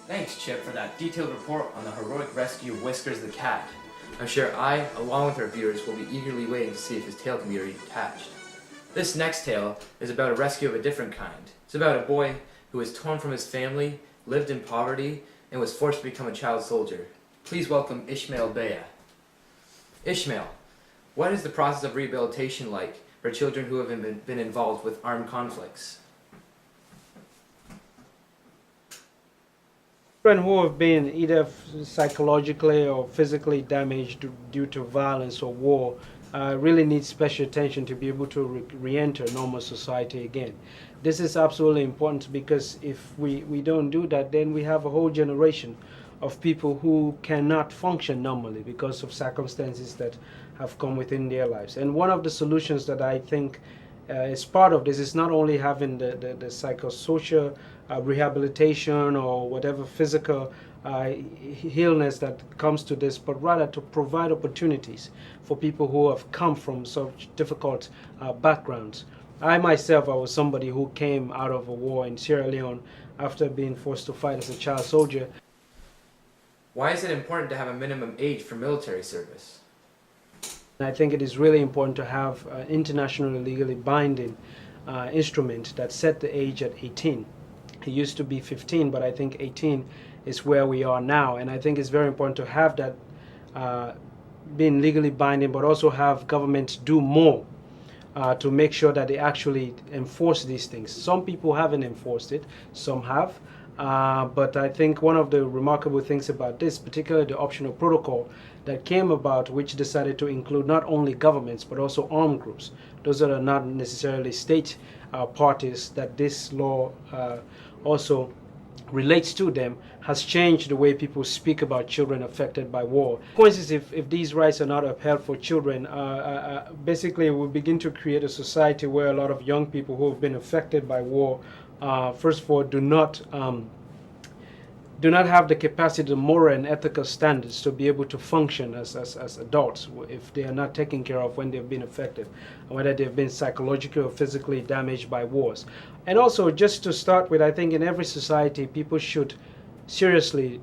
Thanks, Chip, for that detailed report on the heroic rescue of Whiskers the cat. I'm sure I, along with our viewers, will be eagerly waiting to see if his tail can be reattached. This next tale is about a rescue of a different kind. It's about a boy who was torn from his family, lived in poverty, and was forced to become a child soldier. Please welcome Ishmael Bea. Ishmael, what is the process of rehabilitation like for children who have been involved with armed conflicts? Children who have been either psychologically or physically damaged due to violence or war really need special attention to be able to re-enter normal society again. This is absolutely important because if we don't do that, then we have a whole generation of people who cannot function normally because of circumstances that have come within their lives. And one of the solutions that I think is part of this is not only having the psychosocial rehabilitation or whatever physical illness that comes to this, but rather to provide opportunities for people who have come from such difficult backgrounds. I myself, I was somebody who came out of a war in Sierra Leone after being forced to fight as a child soldier. Why is it important to have a minimum age for military service? I think it is really important to have an internationally legally binding instrument that set the age at 18. It used to be 15, but I think 18 is where we are now. And I think it's very important to have that being legally binding, but also have governments do more to make sure that they actually enforce these things. Some people haven't enforced it, some have. But I think one of the remarkable things about this, particularly the optional protocol that came about, which decided to include not only governments but also armed groups, those that are not necessarily state parties, that this law also relates to them, has changed the way people speak about children affected by war. For instance, if these rights are not upheld for children, basically we begin to create a society where a lot of young people who have been affected by war, first of all, do not have the capacity, the moral and ethical standards to be able to function as adults if they are not taken care of when they've been affected, whether they've been psychologically or physically damaged by wars. And also, just to start with, I think in every society people should seriously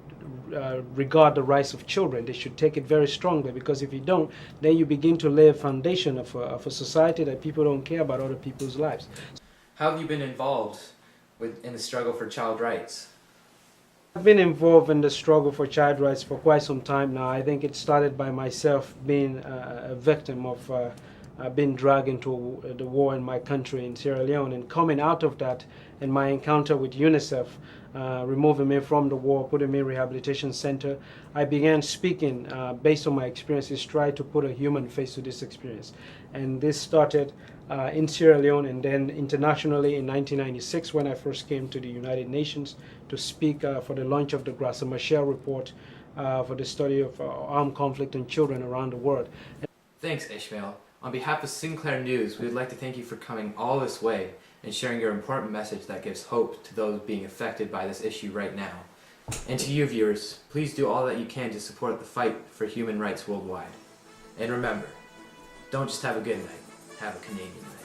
regard the rights of children. They should take it very strongly, because if you don't, then you begin to lay a foundation of a society that people don't care about other people's lives. How have you been involved in the struggle for child rights? I've been involved in the struggle for child rights for quite some time now. I think it started by myself being a victim of being dragged into the war in my country in Sierra Leone, and coming out of that and my encounter with UNICEF, removing me from the war, putting me in a rehabilitation center. I began speaking based on my experiences, try to put a human face to this experience. And this started in Sierra Leone and then internationally in 1996 when I first came to the United Nations to speak for the launch of the Grasa Machel report for the study of armed conflict and children around the world. Thanks, Ishmael. On behalf of Sinclair News, we would like to thank you for coming all this way and sharing your important message that gives hope to those being affected by this issue right now. And to you viewers, please do all that you can to support the fight for human rights worldwide. And remember, don't just have a good night, have a Canadian night.